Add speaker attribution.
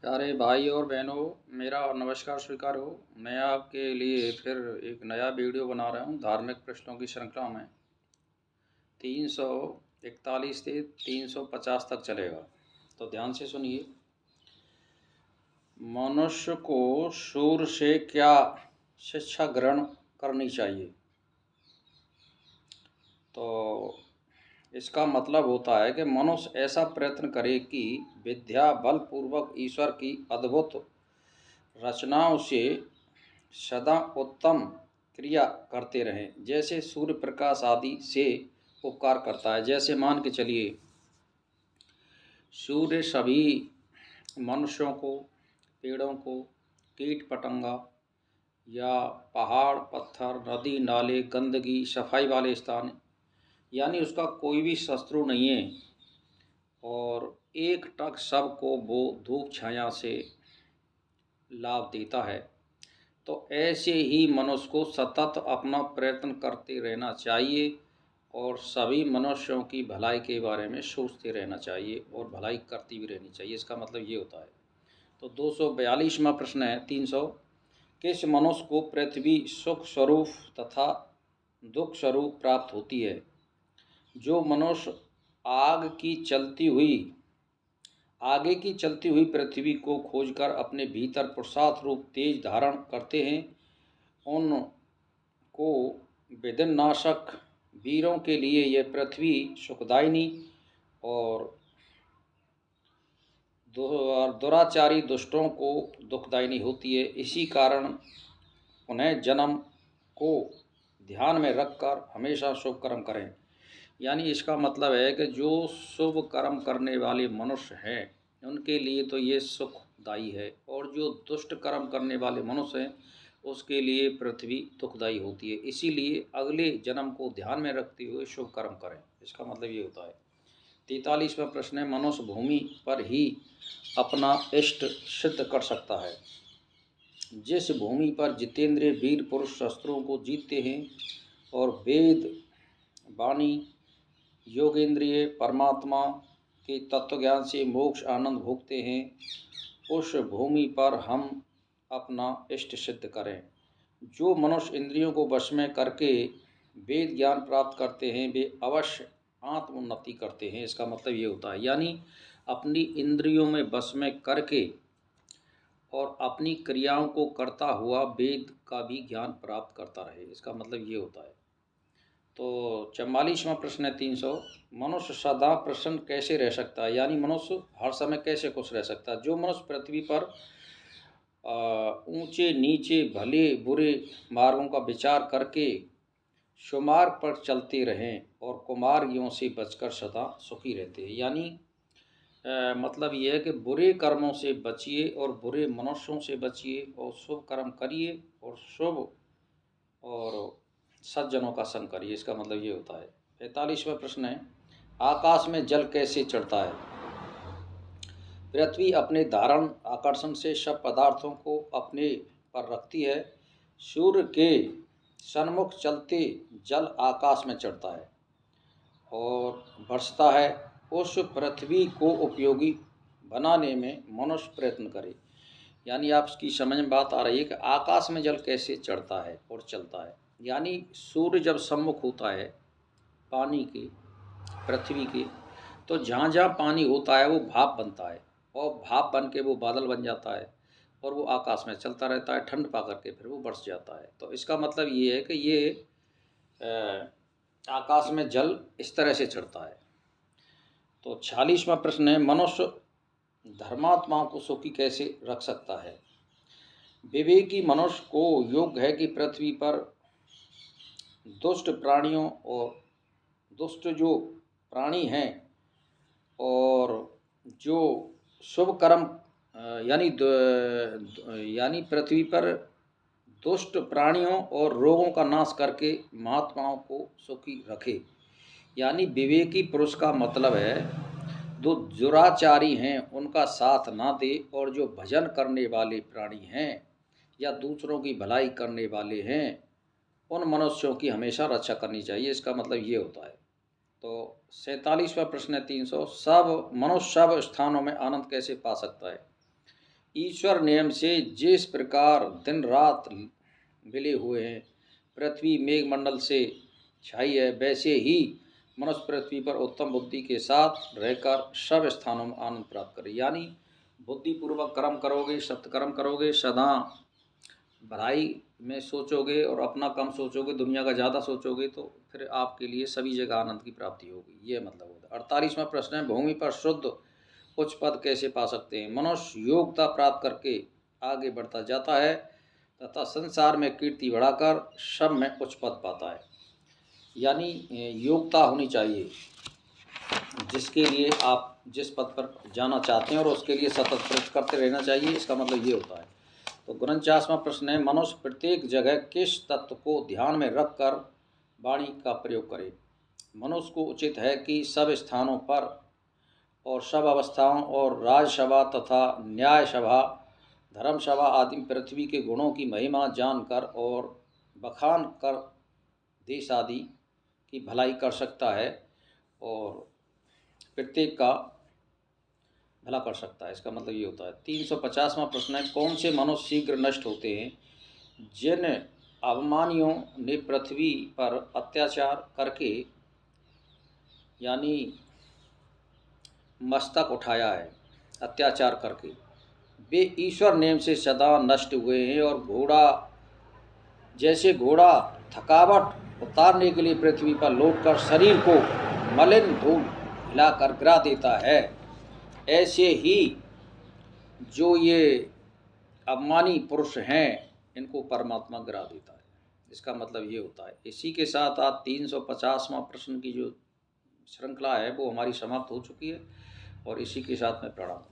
Speaker 1: प्यारे भाई और बहनों, मेरा नमस्कार स्वीकार हो। मैं आपके लिए फिर एक नया वीडियो बना रहा हूँ। धार्मिक प्रश्नों की श्रृंखला में 341 से 350 तक चलेगा, तो ध्यान से सुनिए। मनुष्य को सूर्य से क्या शिक्षा ग्रहण करनी चाहिए? तो इसका मतलब होता है कि मनुष्य ऐसा प्रयत्न करे कि विद्या बलपूर्वक ईश्वर की अद्भुत रचनाओं से सदा उत्तम क्रिया करते रहें, जैसे सूर्य प्रकाश आदि से उपकार करता है। जैसे मान के चलिए, सूर्य सभी मनुष्यों को, पेड़ों को, कीट पतंगा या पहाड़ पत्थर, नदी नाले, गंदगी, सफाई वाले स्थान, यानी उसका कोई भी शत्रु नहीं है, और एक टक सबको वो धूप छाया से लाभ देता है। तो ऐसे ही मनुष्य को सतत अपना प्रयत्न करते रहना चाहिए और सभी मनुष्यों की भलाई के बारे में सोचते रहना चाहिए और भलाई करती भी रहनी चाहिए। इसका मतलब ये होता है। तो 242वां प्रश्न है 300। किस मनुष्य को पृथ्वी सुख स्वरूप तथा दुख स्वरूप प्राप्त होती है? जो मनुष्य आगे की चलती हुई पृथ्वी को खोजकर अपने भीतर पुरुषार्थ रूप तेज धारण करते हैं, उनको विधिनाशक वीरों के लिए यह पृथ्वी सुखदायिनी और दुराचारी दुष्टों को दुखदायिनी होती है। इसी कारण उन्हें जन्म को ध्यान में रखकर हमेशा शुभ कर्म करें। यानी इसका मतलब है कि जो शुभ कर्म करने वाले मनुष्य हैं उनके लिए तो ये सुखदायी है, और जो दुष्ट कर्म करने वाले मनुष्य हैं उसके लिए पृथ्वी दुखदायी होती है। इसीलिए अगले जन्म को ध्यान में रखते हुए शुभ कर्म करें। इसका मतलब ये होता है। 43वां प्रश्न है, मनुष्य भूमि पर ही अपना इष्ट सिद्ध कर सकता है? जिस भूमि पर जितेंद्रिय वीर पुरुष शस्त्रों को जीतते हैं और वेद वाणी योगेंद्रिय परमात्मा के तत्वज्ञान से मोक्ष आनंद भोगते हैं, उस भूमि पर हम अपना इष्ट सिद्ध करें। जो मनुष्य इंद्रियों को वश में करके वेद ज्ञान प्राप्त करते हैं वे अवश्य आत्मोन्नति करते हैं। इसका मतलब ये होता है, यानी अपनी इंद्रियों में वश में करके और अपनी क्रियाओं को करता हुआ वेद का भी ज्ञान प्राप्त करता रहे। इसका मतलब ये होता है। तो 44वां प्रश्न है 300। मनुष्य सदा प्रसन्न कैसे रह सकता है? यानी मनुष्य हर समय कैसे खुश रह सकता है? जो मनुष्य पृथ्वी पर ऊंचे नीचे भले बुरे मार्गों का विचार करके सुमार्ग पर चलते रहें और कुमार्गियों से बचकर सदा सुखी रहते हैं। यानी मतलब यह है कि बुरे कर्मों से बचिए और बुरे मनुष्यों से बचिए और शुभ कर्म करिए और शुभ और सज्जनों का संग करिए। इसका मतलब ये होता है। 45वां प्रश्न है, आकाश में जल कैसे चढ़ता है? पृथ्वी अपने धारण आकर्षण से सब पदार्थों को अपने पर रखती है। सूर्य के सन्मुख चलते जल आकाश में चढ़ता है और बरसता है। उस पृथ्वी को उपयोगी बनाने में मनुष्य प्रयत्न करे। यानी आपकी समझ में बात आ रही है कि आकाश में जल कैसे चढ़ता है और चलता है। यानी सूर्य जब सम्मुख होता है पानी के, पृथ्वी के, तो जहाँ जहाँ पानी होता है वो भाप बनता है और भाप बन के वो बादल बन जाता है और वो आकाश में चलता रहता है, ठंड पा करके फिर वो बरस जाता है। तो इसका मतलब ये है कि ये आकाश में जल इस तरह से चढ़ता है। तो 46वां प्रश्न है, मनुष्य धर्मात्माओं को सुखी कैसे रख सकता है? विवेकी मनुष्य को योग्य है कि पृथ्वी पर दुष्ट प्राणियों और दुष्ट जो प्राणी हैं और जो शुभ कर्म यानी पृथ्वी पर दुष्ट प्राणियों और रोगों का नाश करके महात्माओं को सुखी रखे। यानी विवेकी पुरुष का मतलब है जो दुराचारी हैं उनका साथ ना दे, और जो भजन करने वाले प्राणी हैं या दूसरों की भलाई करने वाले हैं उन मनुष्यों की हमेशा रक्षा करनी चाहिए। इसका मतलब ये होता है। तो 47वां प्रश्न है 300। सब मनुष्य सब स्थानों में आनंद कैसे पा सकता है? ईश्वर नियम से जिस प्रकार दिन रात मिले हुए हैं, पृथ्वी मेघमंडल से छाई है, वैसे ही मनुष्य पृथ्वी पर उत्तम बुद्धि के साथ रहकर सब स्थानों में आनंद प्राप्त करे। यानी बुद्धिपूर्वक कर्म करोगे, सत्कर्म करोगे, सदा भलाई में सोचोगे और अपना कम सोचोगे, दुनिया का ज़्यादा सोचोगे, तो फिर आपके लिए सभी जगह आनंद की प्राप्ति होगी। ये मतलब होता है। 48वां प्रश्न है, भूमि पर शुद्ध उच्च पद कैसे पा सकते हैं? मनुष्य योग्यता प्राप्त करके आगे बढ़ता जाता है तथा संसार में कीर्ति बढ़ाकर सब में उच्च पद पाता है। यानी योग्यता होनी चाहिए, जिसके लिए आप जिस पद पर जाना चाहते हैं और उसके लिए सतत प्रयत्न करते रहना चाहिए। इसका मतलब ये होता है। तो 49वां प्रश्न है, मनुष्य प्रत्येक जगह किस तत्व को ध्यान में रखकर वाणी का प्रयोग करे? मनुष्य को उचित है कि सब स्थानों पर और सब अवस्थाओं और राजसभा तथा न्याय सभा, धर्मसभा आदि पृथ्वी के गुणों की महिमा जानकर और बखान कर देश आदि की भलाई कर सकता है और प्रत्येक का भला कर सकता है। इसका मतलब ये होता है। 350वां प्रश्न है, कौन से मनुष्य शीघ्र नष्ट होते हैं? जिन अभिमानियों ने पृथ्वी पर अत्याचार करके यानी मस्तक उठाया है, अत्याचार करके, वे ईश्वर नेम से सदा नष्ट हुए हैं। और घोड़ा थकावट उतारने के लिए पृथ्वी पर लौटकर शरीर को मलिन धूल हिलाकर गिरा देता है, ऐसे ही जो ये अभिमानी पुरुष हैं इनको परमात्मा गिरा देता है। इसका मतलब ये होता है। इसी के साथ आज 350वां प्रश्न की जो श्रृंखला है वो हमारी समाप्त हो चुकी है और इसी के साथ मैं प्रणाम।